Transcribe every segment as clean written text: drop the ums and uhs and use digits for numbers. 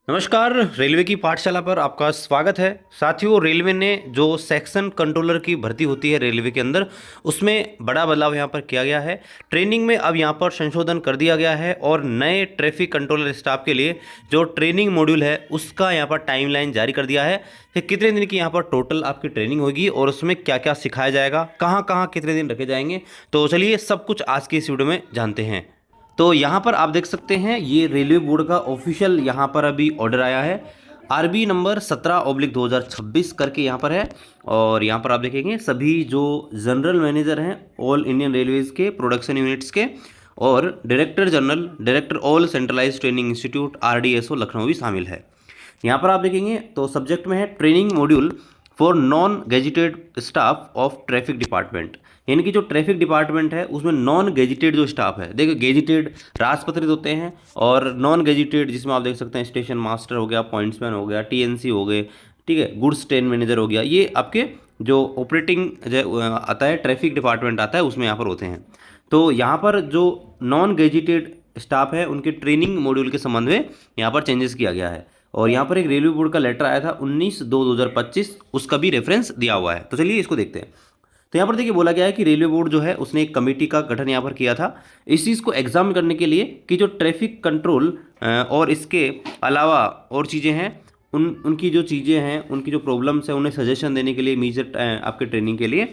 नमस्कार। रेलवे की पाठशाला पर आपका स्वागत है। साथियों, रेलवे ने जो सेक्शन कंट्रोलर की भर्ती होती है रेलवे के अंदर, उसमें बड़ा बदलाव यहाँ पर किया गया है। ट्रेनिंग में अब यहाँ पर संशोधन कर दिया गया है और नए ट्रैफिक कंट्रोलर स्टाफ के लिए जो ट्रेनिंग मॉड्यूल है उसका यहाँ पर टाइमलाइन जारी कर दिया है कि कितने दिन की यहाँ पर टोटल आपकी ट्रेनिंग होगी और उसमें क्या क्या सिखाया जाएगा, कहाँ कहाँ कितने दिन रखे जाएंगे। तो चलिए सब कुछ आज की इस वीडियो में जानते हैं। तो यहाँ पर आप देख सकते हैं ये रेलवे बोर्ड का ऑफिशियल यहाँ पर अभी ऑर्डर आया है। आरबी नंबर 17/2026 करके यहाँ पर है। और यहाँ पर आप देखेंगे सभी जो जनरल मैनेजर हैं ऑल इंडियन रेलवेज़ के प्रोडक्शन यूनिट्स के और director general director all centralize training institute RDSO Lucknow भी शामिल है। यहाँ पर आप देखेंगे तो सब्जेक्ट में है training module for non gazetted staff of traffic department. यानी कि जो ट्रैफिक डिपार्टमेंट है उसमें नॉन गेजिटेड जो स्टाफ है, देखिए गेजिटेड राजपत्रित होते हैं और नॉन गेजिटेड जिसमें आप देख सकते हैं स्टेशन मास्टर हो गया, पॉइंट्समैन हो गया, TNC हो गए, ठीक है, गुड्स ट्रेन मैनेजर हो गया, ये आपके जो ऑपरेटिंग आता है ट्रैफिक डिपार्टमेंट आता है उसमें यहाँ पर होते हैं। तो यहाँ पर जो नॉन गेजिटेड स्टाफ है उनके ट्रेनिंग मॉड्यूल के संबंध में यहाँ पर चेंजेस किया गया है। और यहाँ पर एक रेलवे बोर्ड का लेटर आया था 19/2/2025, उसका भी रेफरेंस दिया हुआ है। तो चलिए इसको देखते हैं। तो यहाँ पर देखिए बोला गया है कि रेलवे बोर्ड जो है उसने एक कमेटी का गठन यहाँ पर किया था इस चीज़ को एग्जामिन करने के लिए कि जो ट्रैफिक कंट्रोल और इसके अलावा और चीज़ें हैं उनकी जो चीज़ें हैं उनकी जो प्रॉब्लम्स हैं उन्हें सजेशन देने के लिए मेजर आपके ट्रेनिंग के लिए।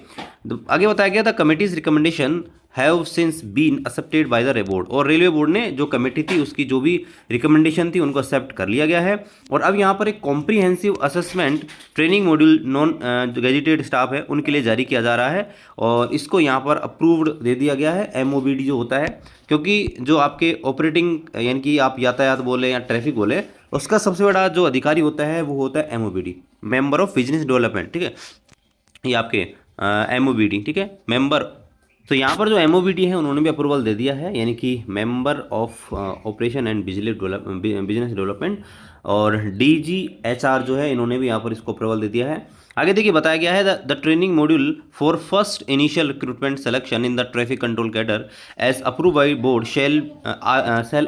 तो आगे बताया गया था committees recommendation have since been accepted by the board. और रेलवे बोर्ड ने जो कमेटी थी उसकी जो भी रिकमेंडेशन थी उनको एक्सेप्ट कर लिया गया है। और अब यहाँ पर एक comprehensive assessment training module non जो गेजिटेड स्टाफ है उनके लिए जारी किया जा रहा है और इसको यहाँ पर अप्रूव्ड दे दिया गया है, MOBD जो होता है। क्योंकि जो आपके ऑपरेटिंग यानी कि आप यातायात बोले या ट्रैफिक बोले उसका सबसे बड़ा जो अधिकारी होता है वो होता है MOBD, member of business development, ठीक है, ये आपके MOBD, ठीक है, मेंबर। तो यहाँ पर जो MOBD है उन्होंने भी अप्रूवल दे दिया है, यानी कि member of operation and business development. और DGHR जो है इन्होंने भी यहाँ पर इसको अप्रूवल दे दिया है। आगे देखिए बताया गया है the training module for first initial recruitment selection in the traffic control cadre as approve by board shall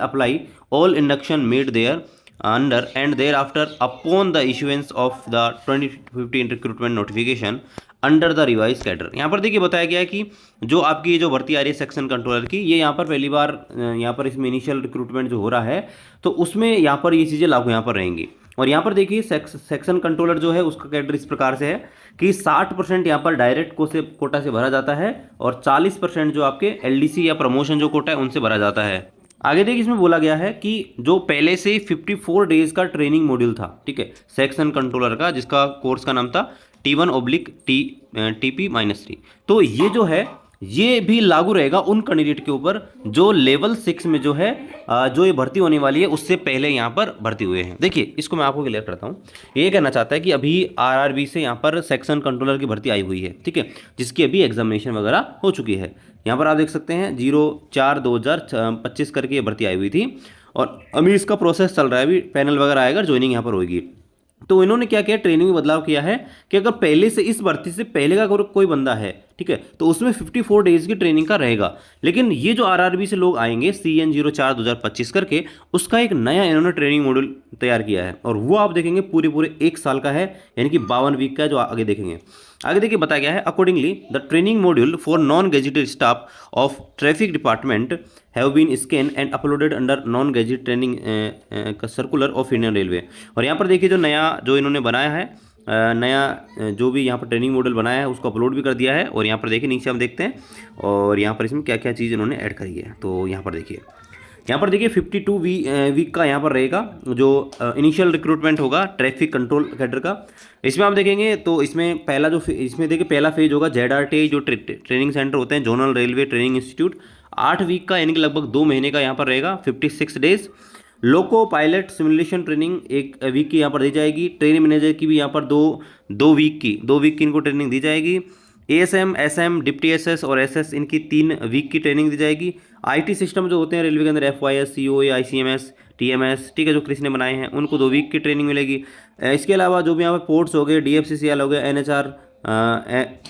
apply all induction made there under and thereafter upon the issuance of the 2015 recruitment notification under the revise cadre. यहाँ पर देखिए बताया गया है कि जो आपकी जो भर्ती आ रही है सेक्शन कंट्रोलर की, ये यहाँ पर पहली बार यहाँ पर इसमें इनिशियल रिक्रूटमेंट जो हो रहा है तो उसमें यहाँ पर ये चीज़ें लागू यहाँ पर रहेंगी। और यहाँ पर देखिए सेक्शन कंट्रोलर जो है उसका कैडर इस प्रकार से है कि 60% यहाँ पर डायरेक्ट कोटा से भरा जाता है और 40% जो आपके LDC या प्रमोशन जो कोटा है उनसे भरा जाता है। आगे देखिए इसमें बोला गया है कि जो पहले से 54 डेज का ट्रेनिंग मॉड्यूल था, ठीक है, सेक्शन कंट्रोलर का, जिसका कोर्स का नाम था T1/TP-3, तो ये जो है ये भी लागू रहेगा उन कैंडिडेट के ऊपर जो लेवल 6 में जो है जो ये भर्ती होने वाली है उससे पहले यहाँ पर भर्ती हुए हैं। देखिए इसको मैं आपको क्लियर करता हूँ। ये कहना चाहता है कि अभी RRB से यहाँ पर सेक्शन कंट्रोलर की भर्ती आई हुई है, ठीक है, जिसकी अभी एग्जामिनेशन वगैरह हो चुकी है। यहाँ पर आप देख सकते हैं 04/2025 करके ये भर्ती आई हुई थी और अभी इसका प्रोसेस चल रहा है, अभी पैनल वगैरह आएगा, ज्वाइनिंग यहाँ पर होगी। तो इन्होंने क्या किया, ट्रेनिंग में बदलाव किया है कि अगर पहले से इस भर्ती से पहले का कोई बंदा है, ठीक है, तो उसमें 54 डेज की ट्रेनिंग का रहेगा। लेकिन ये जो RRB से लोग आएंगे CN 04/2025 करके, उसका एक नया इन्होंने ट्रेनिंग मॉड्यूल तैयार किया है और वो आप देखेंगे पूरे 1 साल का है, यानी कि 52 वीक का है, जो आगे देखेंगे। आगे देखिए बताया गया है accordingly the training module for non gazetted staff of traffic department have been scan and uploaded under non gazette training circular of Indian railway. और यहाँ पर देखिए जो नया जो इन्होंने बनाया है नया जो भी यहाँ पर ट्रेनिंग मॉडल बनाया है उसको अपलोड भी कर दिया है। और यहाँ पर देखिए नीचे हम देखते हैं और यहाँ पर इसमें क्या क्या चीज़ इन्होंने ऐड करी है। तो यहाँ पर देखिए 52 वीक का यहाँ पर रहेगा जो इनिशियल रिक्रूटमेंट होगा ट्रैफिक कंट्रोल कैडर का। इसमें आप देखेंगे तो इसमें पहला जो इसमें देखिए पहला फेज होगा ZRT जो ट्रेनिंग सेंटर होते हैं, zonal railway training institute, 8 week का यानी कि लगभग 2 महीने का यहाँ पर रहेगा, 56 days. Loco pilot simulation training 1 week की यहाँ पर दी जाएगी। ट्रेनिंग मैनेजर की भी यहाँ पर दो वीक की इनको ट्रेनिंग दी जाएगी। ASM, SM, डिप्टी SS और SS इनकी 3 वीक की ट्रेनिंग दी जाएगी। IT सिस्टम जो होते हैं रेलवे के अंदर FYS, COA, ICMS, TMS, ठीक है, जो किसी ने बनाए हैं उनको 2 वीक की ट्रेनिंग मिलेगी। इसके अलावा जो भी यहाँ पर पोर्ट्स हो गए, DFCCL हो गया,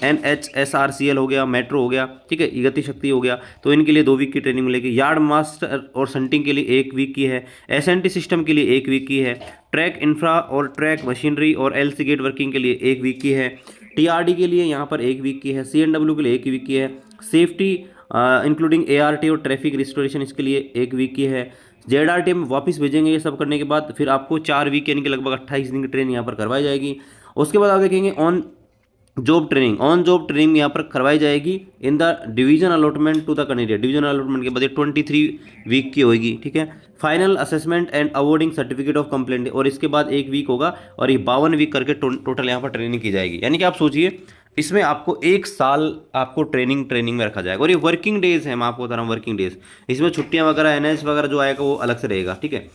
NHSRCL हो गया, मेट्रो हो गया, ठीक है, गति शक्ति हो गया, तो इनके लिए 2 वीक की ट्रेनिंग मिलेगी। यार्ड मास्टर और संटिंग के लिए 1 वीक की है। SNT सिस्टम के लिए 1 वीक की है। ट्रैक इंफ्रा और ट्रैक मशीनरी और एलसी गेट वर्किंग के लिए 1 वीक की है। टीआरडी के लिए यहाँ पर 1 वीक की है। सीएनडब्ल्यू के लिए 1 वीक की है। सेफ्टी इंक्लूडिंग एआरटी और ट्रैफिक रिस्टोरेशन इसके लिए 1 वीक की है। जेडआरटी में वापस भेजेंगे ये सब करने के बाद, फिर आपको 4 वीक यानी कि लगभग 28 दिन की ट्रेनिंग यहाँ पर करवाई जाएगी। उसके बाद आप देखेंगे ऑन जॉब ट्रेनिंग यहाँ पर करवाई जाएगी in the division allotment to the candidate. Division allotment के बाद 23 वीक की होगी, ठीक है। Final assessment and awarding certificate of complaint, और इसके बाद 1 वीक होगा और ये 52 वीक करके टोटल यहाँ पर ट्रेनिंग की जाएगी। यानी कि आप सोचिए इसमें आपको 1 साल आपको ट्रेनिंग में रखा जाएगा। और ये वर्किंग डेज है, मैं आपको बता रहा हूँ वर्किंग डेज। इसमें छुट्टियां वगैरह एनएच वगैरह जो आएगा वो अलग से रहेगा, ठीक है।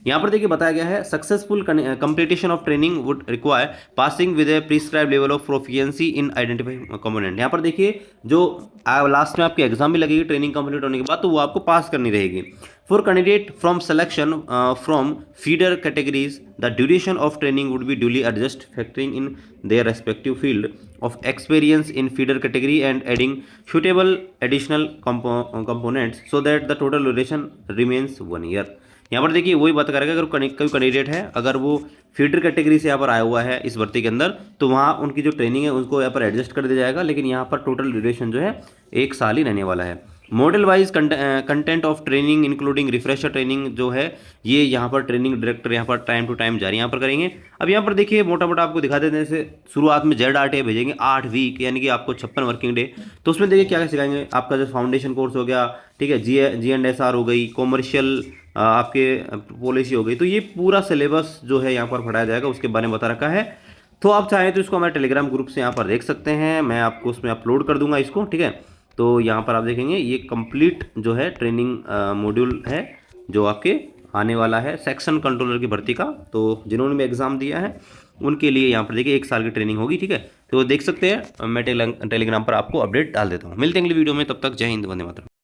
यहाँ पर देखिए बताया गया है successful completion of training would require passing with A prescribe level of proficiency in identifying component. यहाँ पर देखिए जो लास्ट में आपकी एग्जाम भी लगेगी ट्रेनिंग कंप्लीट होने के बाद, तो वो आपको पास करनी रहेगी। For candidate from selection from feeder categories, the duration of training would be duly adjusted, factoring in their respective field of experience in feeder category and adding suitable additional components so that the total duration remains 1 year. यहाँ पर देखिए वही बात करेगा, अगर कोई candidate है अगर वो फीडर कैटेगरी से यहाँ पर आया हुआ है इस भर्ती के अंदर, तो वहाँ उनकी जो ट्रेनिंग है उसको यहाँ पर एडजस्ट कर दिया जाएगा, लेकिन यहाँ पर टोटल ड्यूरेशन जो है 1 साल ही रहने वाला है। Model wise content of training including refresher training जो है ये यहाँ पर ट्रेनिंग डायरेक्टर यहाँ पर टाइम टू टाइम जारी यहाँ पर करेंगे। अब यहाँ पर देखिए मोटा मोटा आपको दिखा देते हैं, जैसे शुरुआत में जेडआरटी भेजेंगे 8 वीक यानी कि आपको 56 वर्किंग डे। तो उसमें देखिए क्या क्या सिखाएंगे, आपका जो फाउंडेशन कोर्स हो गया, ठीक है, जी एंड एस आर हो गई, कॉमर्शियल आपके पॉलिसी हो गई। तो ये पूरा सिलेबस जो है यहाँ पर पढ़ाया जाएगा, उसके बारे में बता रखा है। तो आप चाहें तो इसको हमारे टेलीग्राम ग्रुप से यहाँ पर देख सकते हैं, मैं आपको उसमें अपलोड कर दूंगा इसको, ठीक है। तो यहाँ पर आप देखेंगे ये कंप्लीट जो है ट्रेनिंग मॉड्यूल है जो आपके आने वाला है सेक्शन कंट्रोलर की भर्ती का। तो जिन्होंने भी एग्ज़ाम दिया है उनके लिए यहाँ पर देखिए 1 साल की ट्रेनिंग होगी, ठीक है। तो देख सकते हैं, मैं टेलीग्राम पर आपको अपडेट डाल देता हूँ। मिलते हैं अगली वीडियो में, तब तक जय हिंद, वंदे मातरम।